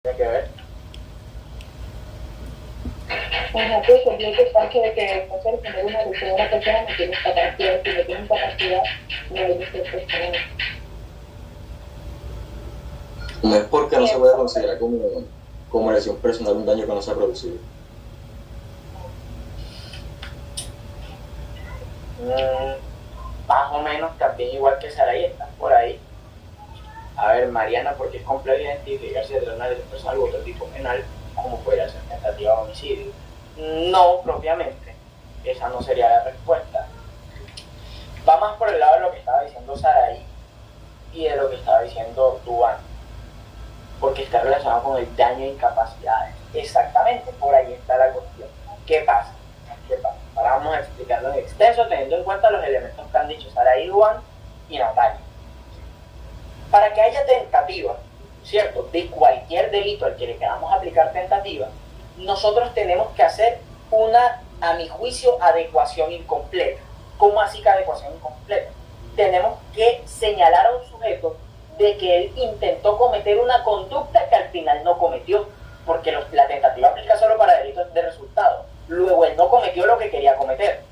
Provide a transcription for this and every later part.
tiene que ver. Ajá, pues es lo que pasa de que no se tener una lesión a una persona no tiene capacidad, si no tiene capacidad, no hay de ser personal. No es porque no se puede considerar como lesión personal un daño que no se ha producido. Más o menos también igual que Saray está por ahí. A ver, Mariana, porque es complejo identificar si se trata de una lesión personal u otro tipo penal, como podría ser tentativa de homicidio. No, propiamente. Esa no sería la respuesta. Va más por el lado de lo que estaba diciendo Saray y de lo que estaba diciendo Duan, porque está relacionado con el daño e incapacidades. Exactamente, por ahí está la cuestión. ¿Qué pasa? Ahora vamos a explicarlo en extenso, teniendo en cuenta los elementos que han dicho Saray, Duan y Natalia. Para que haya tentativa, ¿cierto?, de cualquier delito al que le queramos aplicar tentativa, nosotros tenemos que hacer una, a mi juicio, adecuación incompleta. ¿Cómo así que adecuación incompleta? Tenemos que señalar a un sujeto de que él intentó cometer una conducta que al final no cometió, porque la tentativa aplica solo para delitos de resultado. Luego él no cometió lo que quería cometer.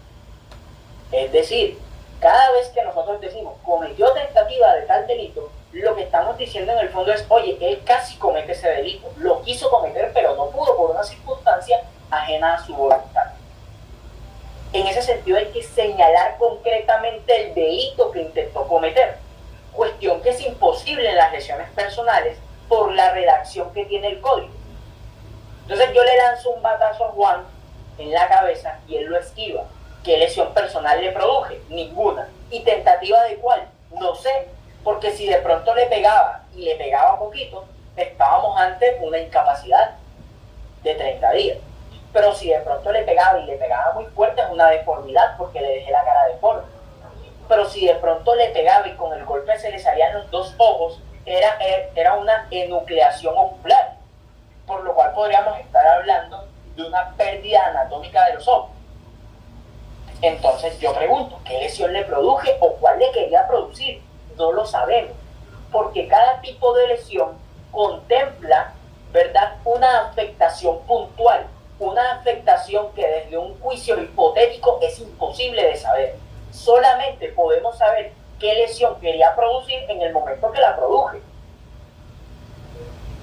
Es decir, cada vez que nosotros decimos cometió tentativa de tal delito, lo que estamos diciendo en el fondo es, oye, él casi comete ese delito, lo quiso cometer pero no pudo por una circunstancia ajena a su voluntad. En ese sentido hay que señalar concretamente el delito que intentó cometer, cuestión que es imposible en las lesiones personales por la redacción que tiene el código. Entonces yo le lanzo un batazo a Juan en la cabeza y él lo esquiva. ¿Qué lesión personal le produje? Ninguna. ¿Y tentativa de cuál? No sé, porque si de pronto le pegaba y le pegaba poquito, estábamos ante una incapacidad de 30 días. Pero si de pronto le pegaba y le pegaba muy fuerte, es una deformidad porque le dejé la cara deforme. Pero si de pronto le pegaba y con el golpe se le salían los dos ojos, era una enucleación ocular, por lo cual podríamos estar hablando de una pérdida anatómica de los ojos. Entonces yo pregunto, ¿qué lesión le produje o cuál le quería producir? No lo sabemos, porque cada tipo de lesión contempla, ¿verdad?, una afectación puntual, una afectación que desde un juicio hipotético es imposible de saber. Solamente podemos saber qué lesión quería producir en el momento que la produje.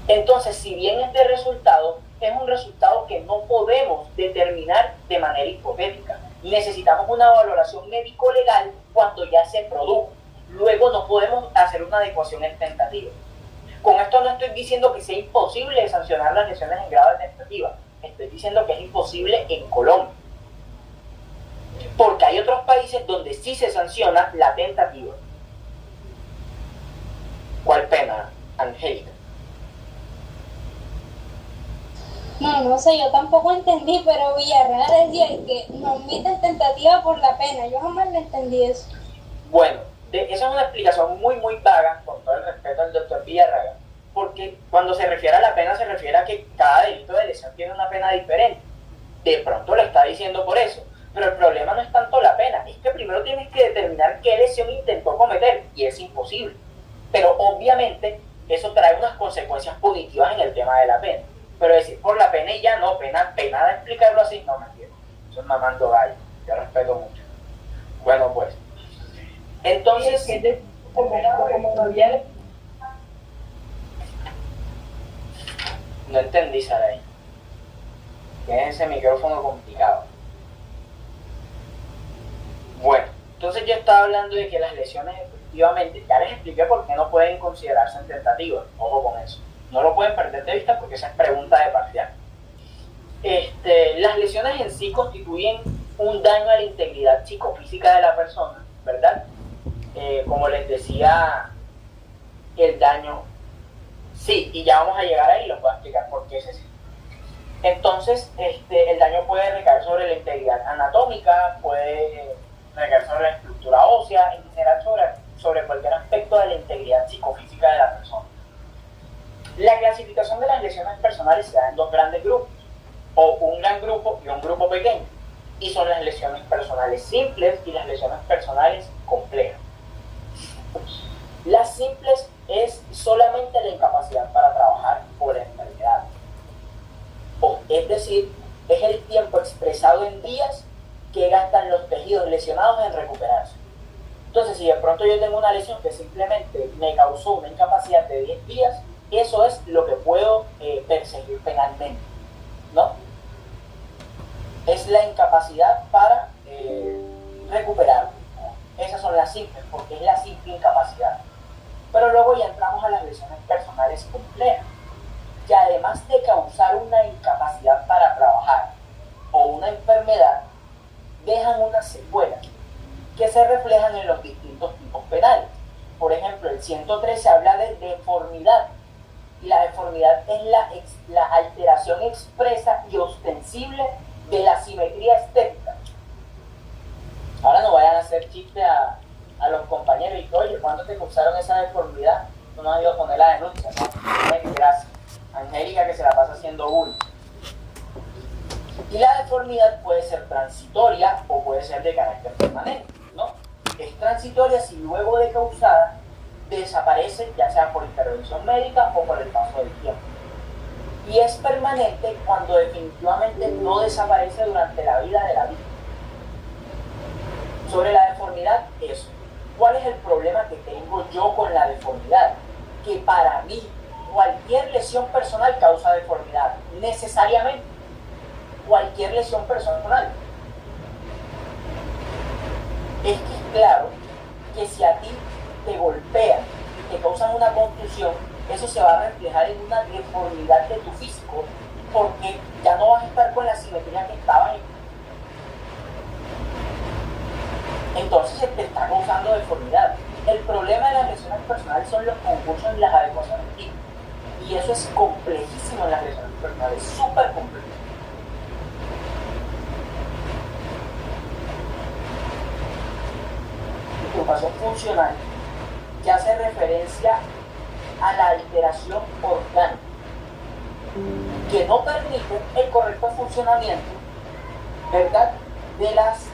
Entonces, si bien este resultado es un resultado que no podemos determinar de manera hipotética, necesitamos una valoración médico-legal cuando ya se produjo. Luego no podemos hacer una adecuación en tentativa. Con esto no estoy diciendo que sea imposible sancionar las lesiones en grado de tentativa. Estoy diciendo que es imposible en Colombia. Porque hay otros países donde sí se sanciona la tentativa. ¿Cuál pena, Angélica? No sé, yo tampoco entendí, pero Villarreal decía que no omiten tentativa por la pena. Yo jamás le entendí eso. Bueno, esa es una explicación muy vaga, con todo el respeto al doctor Villarreal, porque cuando se refiere a la pena se refiere a que cada delito de lesión tiene una pena diferente. De pronto lo está diciendo por eso, pero el problema no es tanto la pena, es que primero tienes que determinar qué lesión intentó cometer, y es imposible. Pero obviamente eso trae unas consecuencias punitivas en el tema de la pena. Pero decir por la pena y ya no, pena de explicarlo así, no me entiendo. Eso es mamando gallo, yo respeto mucho. Bueno, pues, entonces, no entendí, Saray. Tienes ese micrófono complicado. Bueno, entonces yo estaba hablando de que las lesiones efectivamente, ya les expliqué por qué no pueden considerarse en tentativa. Ojo con eso. No lo pueden perder de vista porque esa es pregunta de parcial. Las lesiones en sí constituyen un daño a la integridad psicofísica de la persona, ¿verdad? Como les decía, el daño, sí, y ya vamos a llegar ahí y les voy a explicar por qué es así. Entonces, el daño puede recaer sobre la integridad anatómica, puede recaer sobre la estructura ósea, en general sobre cualquier aspecto de la integridad psicofísica de la persona. La clasificación de las lesiones personales se da en dos grandes grupos, o un gran grupo y un grupo pequeño, y son las lesiones personales simples y las lesiones personales complejas. Las simples es solamente la incapacidad para trabajar por la enfermedad es decir, es el tiempo expresado en días que gastan los tejidos lesionados en recuperarse. Entonces, si de pronto yo tengo una lesión que simplemente me causó una incapacidad de 10 días, eso es lo que puedo perseguir penalmente, ¿no? Es la incapacidad para recuperar. Esas son las simples, porque es la simple incapacidad. Pero luego ya entramos a las lesiones personales complejas, que además de causar una incapacidad para trabajar o una enfermedad, dejan unas secuelas que se reflejan en los distintos tipos penales. Por ejemplo, el 113 habla de deformidad, y la deformidad es la alteración expresa y ostensible de la simetría estética. Ahora no vayan a hacer chiste a los compañeros y que, oye, ¿cuándo te causaron esa deformidad? Tú no has ido a poner la denuncia, ¿no? Gracias. Angélica, que se la pasa haciendo bullying. Y la deformidad puede ser transitoria o puede ser de carácter permanente, ¿no? Es transitoria si luego de causada desaparece, ya sea por intervención médica o por el paso del tiempo. Y es permanente cuando definitivamente no desaparece durante la vida de la víctima. Sobre la deformidad, eso. ¿Cuál es el problema que tengo yo con la deformidad? Que para mí cualquier lesión personal causa deformidad, necesariamente. Cualquier lesión personal. Es que es claro que si a ti te golpean y te causan una contusión, eso se va a reflejar en una deformidad de tu físico, porque ya no vas a estar con la simetría que estabas. Entonces se te está causando deformidad. El problema de las lesiones personales son los concursos y las adecuaciones típicas. Y eso es complejísimo en las lesiones personales, súper complejo. Perturbación funcional que hace referencia a la alteración orgánica que no permite el correcto funcionamiento, ¿verdad?, de las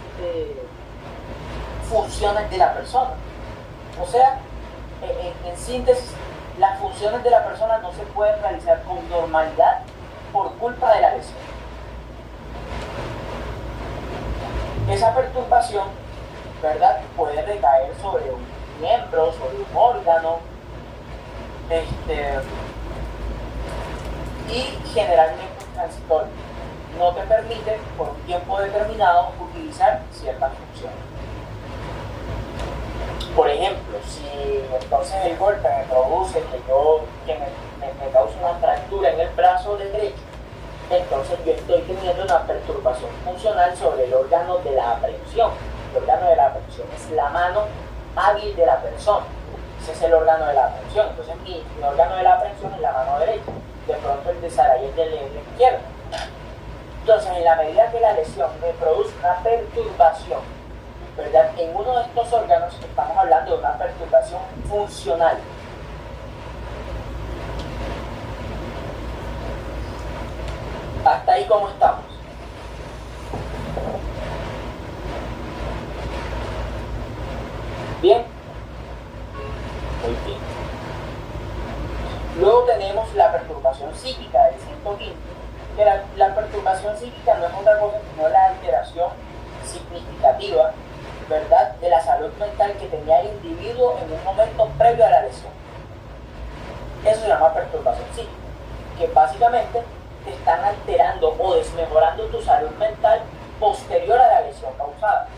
funciones de la persona. O sea, en síntesis, las funciones de la persona no se pueden realizar con normalidad por culpa de la lesión. Esa perturbación, ¿verdad?, puede recaer sobre un miembro, sobre un órgano, y generalmente es transitorio. No te permite por un tiempo determinado utilizar ciertas funciones. Por ejemplo, si entonces el golpe me produce que me cause una fractura en el brazo derecho, entonces yo estoy teniendo una perturbación funcional sobre el órgano de la aprehensión. El órgano de la aprehensión es la mano hábil de la persona. Ese es el órgano de la aprehensión. Entonces mi órgano de la aprehensión es la mano derecha. De pronto el de Saray es de la izquierda. Entonces, en la medida que la lesión me produce una perturbación, ¿verdad?, en uno de estos órganos, estamos hablando de una perturbación funcional. Hasta ahí, ¿cómo estamos? ¿Bien? Muy bien. Luego tenemos la perturbación psíquica del 115, que la perturbación psíquica no es otra cosa sino la alteración significativa, ¿verdad?, de la salud mental que tenía el individuo en un momento previo a la lesión. Eso se llama perturbación psíquica, que básicamente te están alterando o desmejorando tu salud mental posterior a la lesión causada.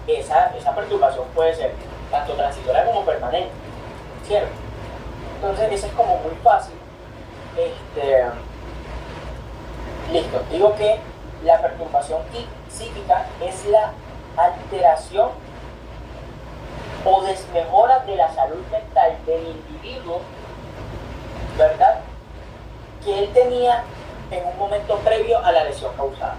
Esa perturbación puede ser tanto transitoria como permanente, ¿cierto? Entonces eso es como muy fácil. Listo, digo que la perturbación psíquica es la alteración o desmejora de la salud mental del individuo, ¿verdad?, que él tenía en un momento previo a la lesión causada.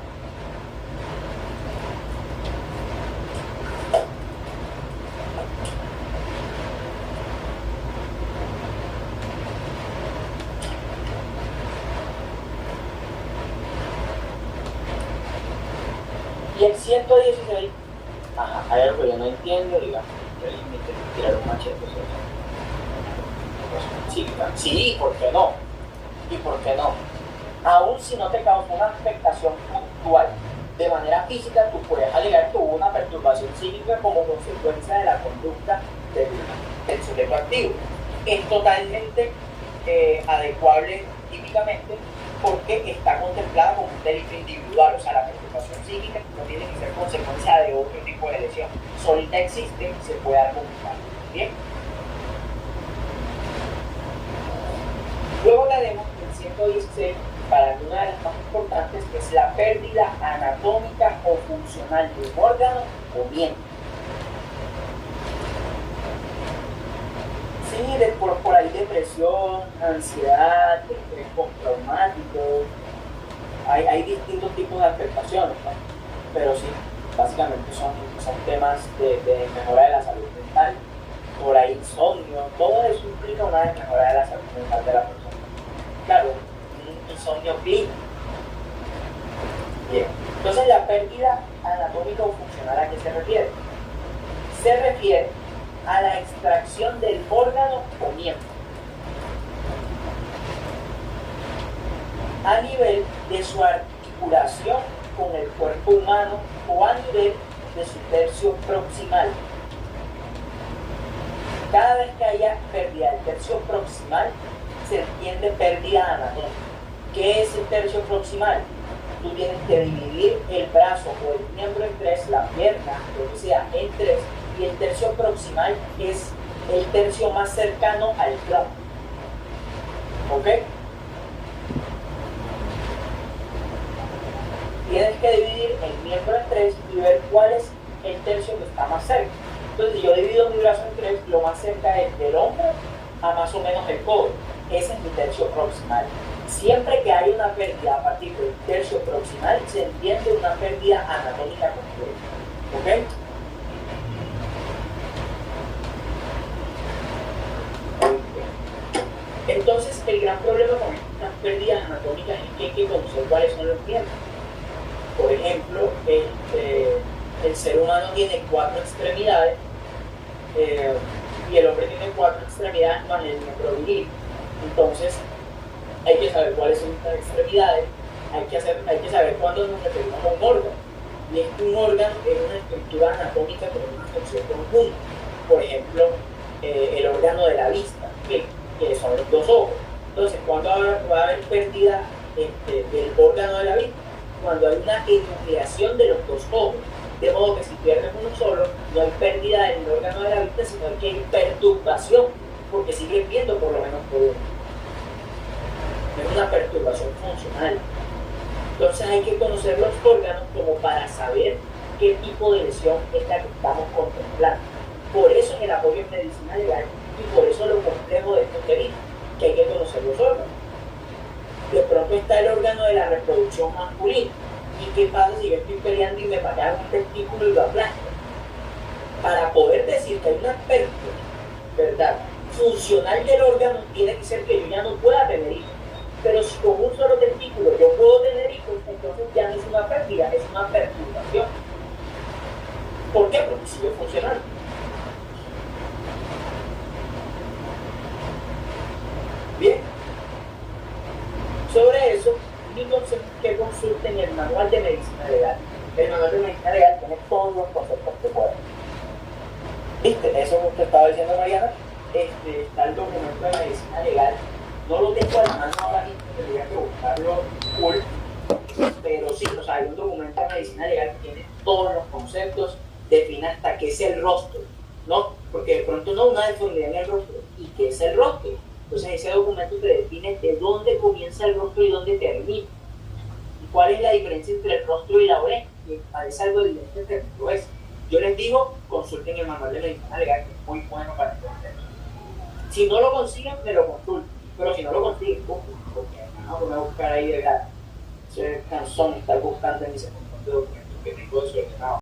Y el 116, hay algo que yo no entiendo, digamos, que alguien me quiere tirar un machete, sí, ¿por qué no? ¿Y por qué no? Aún si no te causa una afectación puntual de manera física, tú puedes alegar que hubo una perturbación psíquica como consecuencia de la conducta del sujeto activo. Es totalmente adecuable típicamente porque está contemplada como un delito individual, o sea, la perturbación psíquica no tiene que ser consecuencia de otro tipo de lesión. Solita existe y se puede argumentar. Bien. Luego tenemos el 116, para mí una de las más importantes, que es la pérdida anatómica o funcional de un órgano o miembro. Sí, por ahí depresión, ansiedad, estrés postraumático, hay distintos tipos de afectaciones, ¿no? Pero sí, básicamente son temas de mejora de la salud mental. Por ahí insomnio, todo eso implica una mejora de la salud mental de la persona. Claro, un insomnio clínico. Bien, entonces la pérdida anatómica o funcional, ¿a qué se refiere? Se refiere a la extracción del órgano o miembro a nivel de su articulación con el cuerpo humano o a nivel de su tercio proximal. Cada vez que haya pérdida del tercio proximal, se entiende pérdida anatómica. ¿Qué es el tercio proximal? Tú tienes que dividir el brazo o el miembro en tres, la pierna, lo que sea, en tres, y el tercio proximal es el tercio más cercano al tronco. ¿Ok? Tienes que dividir el miembro en tres y ver cuál es el tercio que está más cerca. Entonces, si yo divido mi brazo en tres, lo más cerca es del hombro a más o menos el codo. Ese es mi tercio proximal. Siempre que hay una pérdida a partir del tercio proximal, se entiende una pérdida anatómica completa. ¿Ok? Entonces, el gran problema con estas pérdidas anatómicas es que hay que conocer cuáles son los miembros. Por ejemplo, el ser humano tiene 4 extremidades y el hombre tiene 4 extremidades más el miembro viril. Entonces, hay que saber cuáles son estas extremidades, hay que saber cuándo nos referimos a un órgano. Y es que un órgano es una estructura anatómica con una función conjunta. Por ejemplo, el órgano de la vista, que son los 2 ojos. Entonces, ¿cuándo va a haber pérdida del órgano de la vista? Cuando hay una enucleación de los 2 ojos. De modo que si pierdes uno solo, no hay pérdida del órgano de la vista, sino que hay perturbación, porque sigues viendo por lo menos por uno. Es una perturbación funcional. Entonces hay que conocer los órganos como para saber qué tipo de lesión es la que estamos contemplando. Por eso es el apoyo en medicina legal y por eso lo complejo de este tema, que hay que conocer los órganos. De pronto está el órgano de la reproducción masculina. ¿Y qué pasa si yo estoy peleando y me patean un testículo y lo aplasto? Para poder decir que hay una pérdida, ¿verdad?, funcional del órgano, tiene que ser que yo ya no pueda tener hijos. Pero si con un solo testículo yo puedo tener hijos, entonces ya no es una pérdida, es una perturbación. ¿Por qué? Porque sigue funcionando. Bien. Sobre eso, mi consejo es que consulten el manual de medicina legal. El manual de medicina legal tiene todos los conceptos que pueden. ¿Viste? Eso que usted estaba diciendo, Mariana, está el documento de medicina legal. No lo tengo a la mano ahora mismo, tendría que buscarlo full, pero sí, o sea, hay un documento de medicina legal que tiene todos los conceptos, define hasta qué es el rostro, ¿no? Porque de pronto no una deformidad en el rostro, ¿y qué es el rostro? Entonces ese documento te define de dónde comienza el rostro y dónde termina. ¿Y cuál es la diferencia entre el rostro y la oreja? Y parece algo evidente entre todo eso. Yo les digo, consulten el manual de medicina legal, que es muy bueno para entender. Si no lo consiguen, me lo consulten. Pero si no lo consiguen, porque no voy a buscar ahí de verdad. Eso es cansón estar buscando en ese montón de documentos que tengo desordenado.